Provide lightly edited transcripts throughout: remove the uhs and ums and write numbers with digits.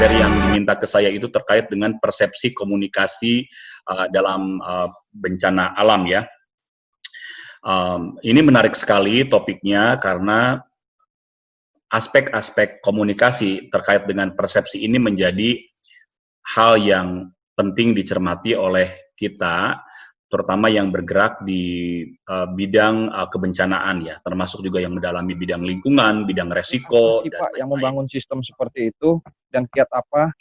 materi yang diminta ke saya itu terkait dengan persepsi komunikasi dalam bencana alam ya. Ini menarik sekali topiknya karena aspek-aspek komunikasi terkait dengan persepsi ini menjadi hal yang penting dicermati oleh kita, terutama yang bergerak di bidang kebencanaan ya, termasuk juga yang mendalami bidang lingkungan, bidang resiko. Apa sih, Pak, yang membangun sistem seperti itu dan kiat apa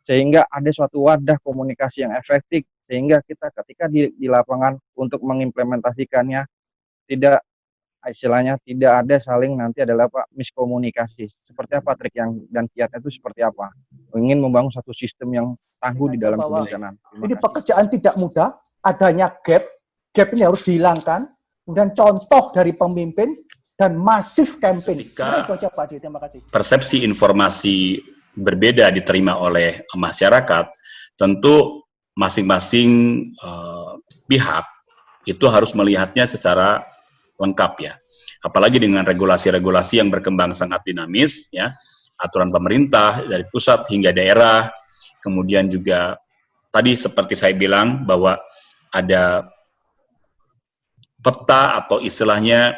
sehingga ada suatu wadah komunikasi yang efektif sehingga kita ketika di lapangan untuk mengimplementasikannya tidak istilahnya tidak ada saling nanti adalah Pak miskomunikasi. Seperti apa trik yang dan kiatnya itu seperti apa? Ingin membangun satu sistem yang tangguh di dalam kebencanaan. Ini pekerjaan tidak mudah, adanya gap ini harus dihilangkan. Kemudian contoh dari pemimpin dan masif campaign. Terima kasih. Persepsi informasi berbeda diterima oleh masyarakat, tentu masing-masing pihak itu harus melihatnya secara lengkap ya. Apalagi dengan regulasi-regulasi yang berkembang sangat dinamis ya, aturan pemerintah dari pusat hingga daerah, kemudian juga tadi seperti saya bilang bahwa ada peta atau istilahnya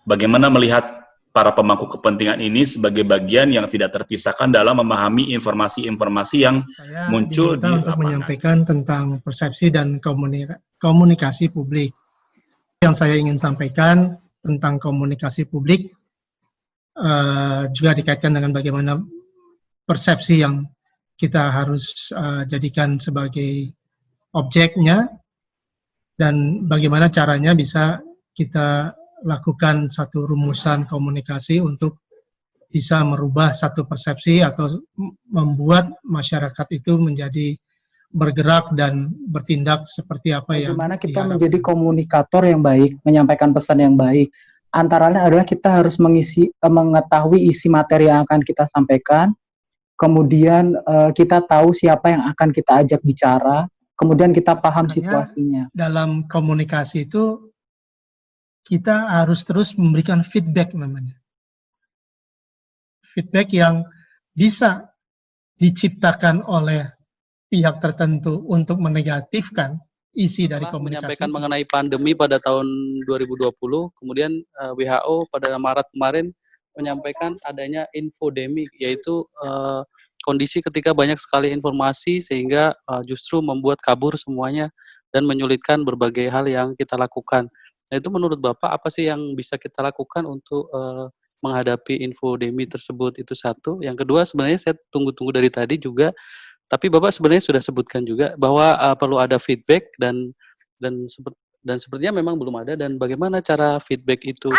bagaimana melihat para pemangku kepentingan ini sebagai bagian yang tidak terpisahkan dalam memahami informasi-informasi yang muncul di untuk menyampaikan tentang persepsi dan komunikasi publik. Yang saya ingin sampaikan tentang komunikasi publik juga dikaitkan dengan bagaimana persepsi yang kita harus jadikan sebagai objeknya dan bagaimana caranya bisa kita lakukan satu rumusan komunikasi untuk bisa merubah satu persepsi atau membuat masyarakat itu menjadi bergerak dan bertindak seperti apa yang bagaimana kita menjadi komunikator yang baik, menyampaikan pesan yang baik. Antaranya adalah kita harus mengetahui isi materi yang akan kita sampaikan, kemudian kita tahu siapa yang akan kita ajak bicara, kemudian kita paham situasinya. Dalam komunikasi itu kita harus terus memberikan feedback namanya. Feedback yang bisa diciptakan oleh pihak tertentu untuk menegatifkan isi dari komunikasi. Menyampaikan mengenai pandemi pada tahun 2020, kemudian WHO pada Maret kemarin menyampaikan adanya infodemi, yaitu kondisi ketika banyak sekali informasi sehingga justru membuat kabur semuanya dan menyulitkan berbagai hal yang kita lakukan. Nah, itu menurut Bapak apa sih yang bisa kita lakukan untuk menghadapi infodemi tersebut? Itu satu. Yang kedua, sebenarnya saya tunggu-tunggu dari tadi juga, tapi Bapak sebenarnya sudah sebutkan juga bahwa perlu ada feedback dan sepertinya memang belum ada, dan bagaimana cara feedback itu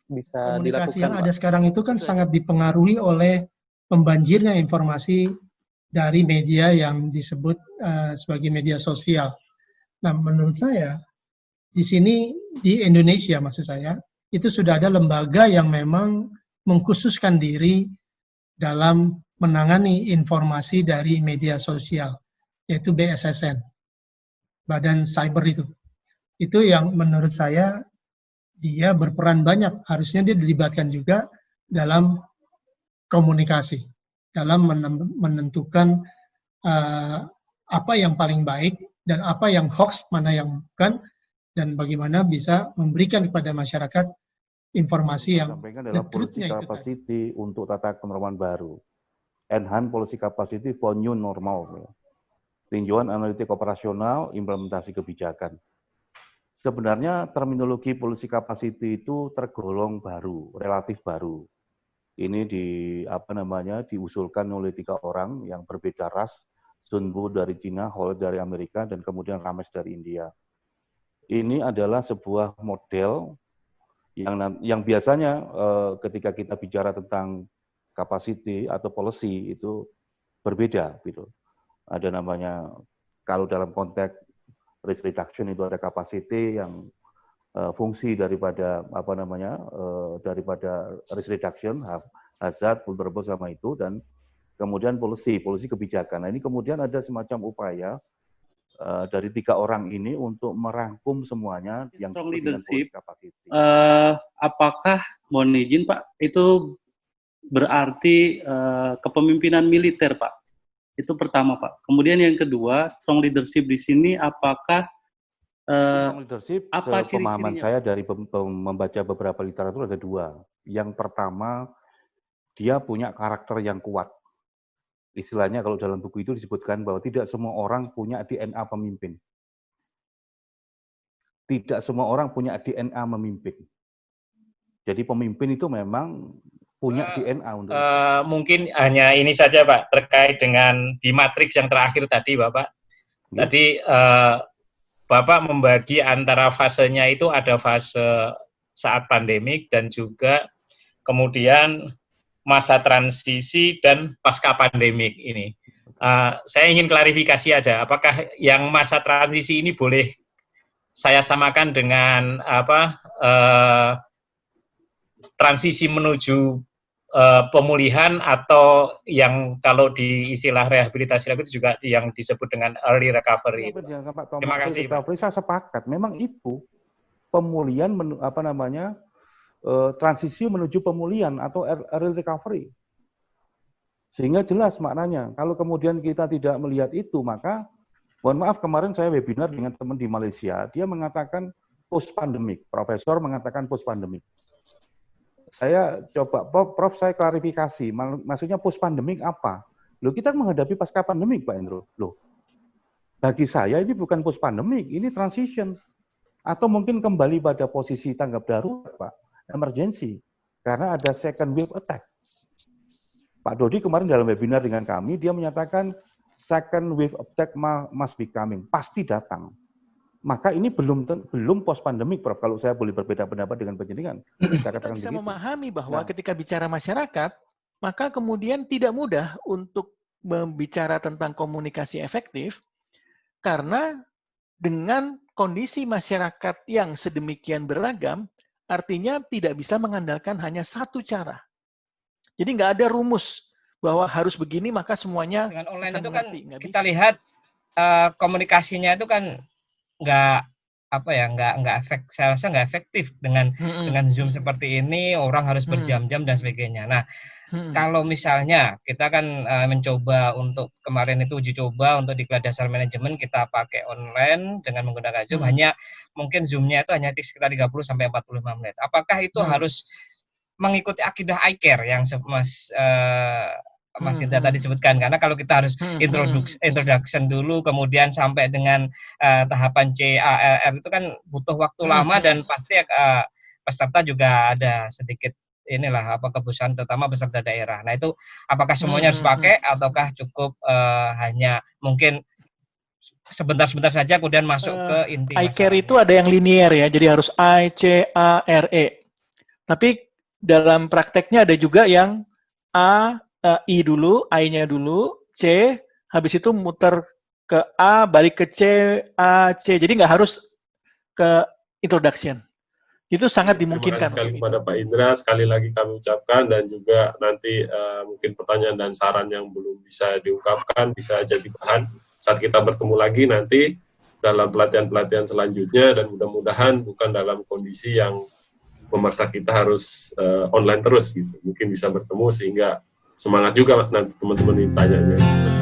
bisa komunikasi dilakukan? yang ada sekarang itu kan sangat dipengaruhi oleh pembanjirnya informasi dari media yang disebut sebagai media sosial. Nah, menurut saya di sini di Indonesia maksud saya itu sudah ada lembaga yang memang mengkhususkan diri dalam menangani informasi dari media sosial, yaitu BSSN, Badan Cyber itu. Itu yang menurut saya dia berperan banyak, harusnya dia dilibatkan juga dalam komunikasi, dalam menentukan apa yang paling baik dan apa yang hoax, mana yang bukan, dan bagaimana bisa memberikan kepada masyarakat informasi yang adalah policy capacity untuk tata kenormalan baru. Enhance policy capacity for new normal. Tinjauan analitik operasional, implementasi kebijakan. Sebenarnya terminologi policy capacity itu tergolong baru, relatif baru. Ini diusulkan oleh 3 orang yang berbeda ras, Sun Bu dari Cina, Hall dari Amerika, dan kemudian Ramesh dari India. Ini adalah sebuah model yang biasanya ketika kita bicara tentang capacity atau policy itu berbeda gitu. Ada namanya, kalau dalam konteks risk reduction itu ada capacity yang fungsi daripada daripada risk reduction, hazard, vulnerable sama itu, dan kemudian policy kebijakan. Nah, ini kemudian ada semacam upaya dari 3 orang ini untuk merangkum semuanya yang strong leadership. Apakah mohon izin Pak, itu berarti kepemimpinan militer Pak? Itu pertama, Pak. Kemudian yang kedua, strong leadership di sini apakah Strong leadership, apa pemahaman ciri-cirinya? saya dari membaca beberapa literatur ada dua. Yang pertama, dia punya karakter yang kuat. Istilahnya kalau dalam buku itu disebutkan bahwa tidak semua orang punya DNA pemimpin. Tidak semua orang punya DNA memimpin. Jadi pemimpin itu memang punya DNA untuk mungkin hanya ini saja Pak, terkait dengan di matriks yang terakhir tadi Bapak. Ya. Tadi Bapak membagi antara fasenya itu ada fase saat pandemik dan juga kemudian masa transisi dan pasca pandemik ini. Saya ingin klarifikasi aja, apakah yang masa transisi ini boleh saya samakan dengan transisi menuju pemulihan, atau yang kalau di istilah rehabilitasi itu juga yang disebut dengan early recovery. Terima kasih, Pak. Saya sepakat. Memang itu pemulihan, transisi menuju pemulihan atau early recovery. Sehingga jelas maknanya. Kalau kemudian kita tidak melihat itu, maka mohon maaf, kemarin saya webinar dengan teman di Malaysia, dia mengatakan post pandemic. Profesor mengatakan post pandemic. Saya coba, Prof, saya klarifikasi, maksudnya post pandemic apa? Loh, kita menghadapi pasca pandemik, Pak Endro. Loh, bagi saya ini bukan post pandemic, ini transition. Atau mungkin kembali pada posisi tanggap darurat, Pak, emergency. Karena ada second wave attack. Pak Dodi kemarin dalam webinar dengan kami, dia menyatakan second wave attack must be coming, pasti datang. Maka ini belum post pandemik, Prof. Kalau saya boleh berbeda pendapat dengan penjaringan, saya katakan kita bisa begitu. memahami bahwa ketika bicara masyarakat, maka kemudian tidak mudah untuk berbicara tentang komunikasi efektif, karena dengan kondisi masyarakat yang sedemikian beragam, artinya tidak bisa mengandalkan hanya satu cara. Jadi nggak ada rumus bahwa harus begini maka semuanya dengan online akan itu mengerti. kan kita lihat komunikasinya itu kan nggak saya rasa nggak efektif dengan Zoom seperti ini, orang harus berjam-jam dan sebagainya. Nah, kalau misalnya kita kan mencoba untuk kemarin itu uji coba untuk di kelas dasar manajemen kita pakai online dengan menggunakan Zoom, hanya mungkin Zoom-nya itu hanya sekitar 30-45 menit. Apakah itu harus mengikuti akidah iCare yang Mas Indra tadi sebutkan? Karena kalau kita harus introduction dulu, kemudian sampai dengan tahapan CARR itu kan butuh waktu lama, dan pasti peserta juga ada sedikit kebutuhan, terutama peserta daerah. Nah itu apakah semuanya harus pakai, ataukah cukup hanya mungkin sebentar-sebentar saja kemudian masuk ke inti iCare itu ada yang linear ya, jadi harus ICARE. Tapi dalam prakteknya ada juga yang I dulu, I-nya dulu, C, habis itu muter ke A, balik ke C, A, C. Jadi nggak harus ke introduction. Itu sangat dimungkinkan. Terima kasih sekali kepada Pak Indra, sekali lagi kami ucapkan, dan juga nanti mungkin pertanyaan dan saran yang belum bisa diungkapkan bisa jadi bahan saat kita bertemu lagi nanti dalam pelatihan-pelatihan selanjutnya, dan mudah-mudahan bukan dalam kondisi yang memaksa kita harus online terus gitu. Mungkin bisa bertemu sehingga semangat juga nanti teman-teman ditanyanya.